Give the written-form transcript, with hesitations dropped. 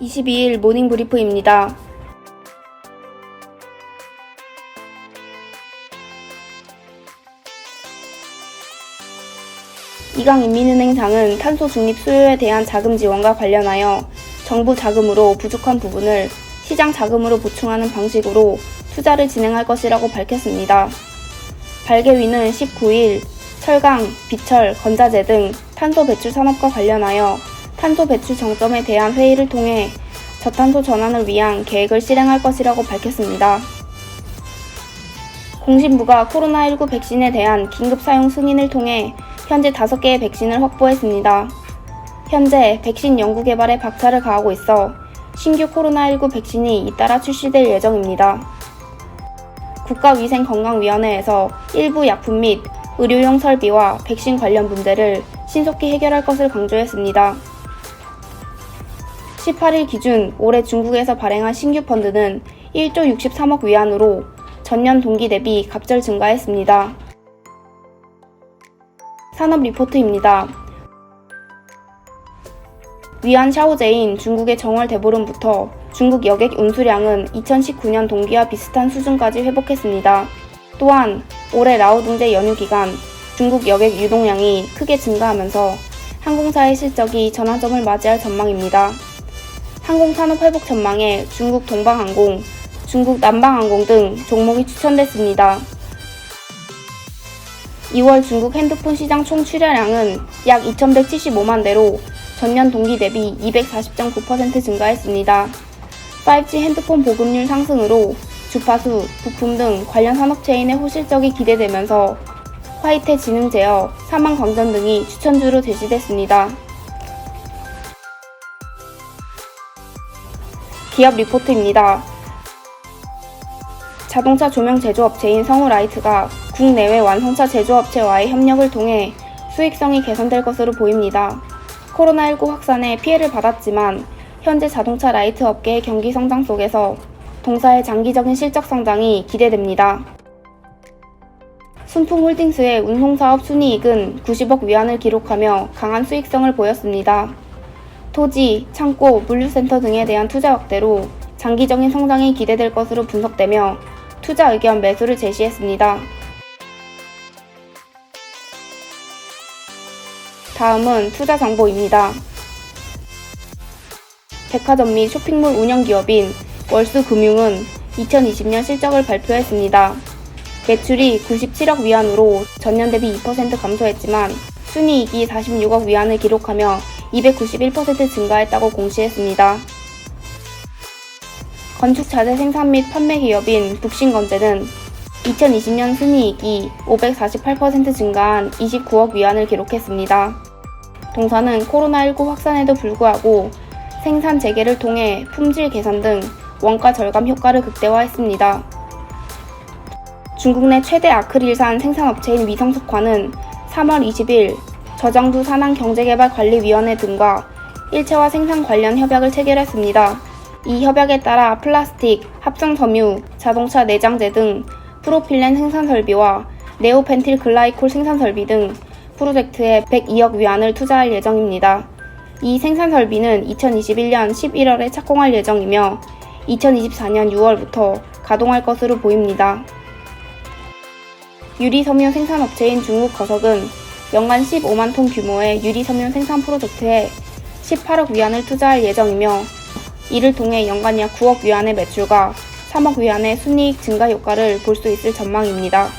22일 모닝브리프입니다. 이강인민은행장은 탄소 중립 수요에 대한 자금 지원과 관련하여 정부 자금으로 부족한 부분을 시장 자금으로 보충하는 방식으로 투자를 진행할 것이라고 밝혔습니다. 발개위는 19일 철강, 비철, 건자재 등 탄소 배출 산업과 관련하여 탄소 배출 정점에 대한 회의를 통해 저탄소 전환을 위한 계획을 실행할 것이라고 밝혔습니다. 공신부가 코로나19 백신에 대한 긴급 사용 승인을 통해 현재 5개의 백신을 확보했습니다. 현재 백신 연구 개발에 박차를 가하고 있어 신규 코로나19 백신이 잇따라 출시될 예정입니다. 국가위생건강위원회에서 일부 약품 및 의료용 설비와 백신 관련 문제를 신속히 해결할 것을 강조했습니다. 18일 기준 올해 중국에서 발행한 신규 펀드는 1조 63억 위안으로 전년 동기 대비 갑절 증가했습니다. 산업 리포트입니다. 위안 샤오제인 중국의 정월 대보름부터 중국 여객 운수량은 2019년 동기와 비슷한 수준까지 회복했습니다. 또한 올해 라오둥제 연휴 기간 중국 여객 유동량이 크게 증가하면서 항공사의 실적이 전환점을 맞이할 전망입니다. 항공산업 회복 전망에 중국 동방항공, 중국 남방항공 등 종목이 추천됐습니다. 2월 중국 핸드폰 시장 총 출하량은 약 2,175만 대로 전년 동기 대비 240.9% 증가했습니다. 5G 핸드폰 보급률 상승으로 주파수, 부품 등 관련 산업체인의 호실적이 기대되면서 화이트 지능 제어, 사망광전 등이 추천주로 제시됐습니다. 기업 리포트입니다. 자동차 조명 제조업체인 성우라이트가 국내외 완성차 제조업체와의 협력을 통해 수익성이 개선될 것으로 보입니다. 코로나19 확산에 피해를 받았지만 현재 자동차 라이트 업계의 경기 성장 속에서 동사의 장기적인 실적 성장이 기대됩니다. 순풍홀딩스의 운송사업 순이익은 90억 위안을 기록하며 강한 수익성을 보였습니다. 토지, 창고, 물류센터 등에 대한 투자 확대로 장기적인 성장이 기대될 것으로 분석되며 투자 의견 매수를 제시했습니다. 다음은 투자 정보입니다. 백화점 및 쇼핑몰 운영기업인 월수금융은 2020년 실적을 발표했습니다. 매출이 97억 위안으로 전년 대비 2% 감소했지만 순이익이 46억 위안을 기록하며 291% 증가했다고 공시했습니다. 건축자재 생산 및 판매 기업인 북신건재는 2020년 순이익이 548% 증가한 29억 위안을 기록했습니다. 동사는 코로나19 확산에도 불구하고 생산 재개를 통해 품질 개선 등 원가 절감 효과를 극대화했습니다. 중국 내 최대 아크릴산 생산업체인 위성석화는 3월 20일 저장두 산항경제개발관리위원회 등과 일체화 생산 관련 협약을 체결했습니다. 이 협약에 따라 플라스틱, 합성섬유, 자동차 내장재 등 프로필렌 생산 설비와 네오펜틸 글라이콜 생산 설비 등 프로젝트에 102억 위안을 투자할 예정입니다. 이 생산 설비는 2021년 11월에 착공할 예정이며 2024년 6월부터 가동할 것으로 보입니다. 유리섬유 생산업체인 중국 거석은 연간 15만 톤 규모의 유리섬유 생산 프로젝트에 18억 위안을 투자할 예정이며 이를 통해 연간 약 9억 위안의 매출과 3억 위안의 순이익 증가 효과를 볼 수 있을 전망입니다.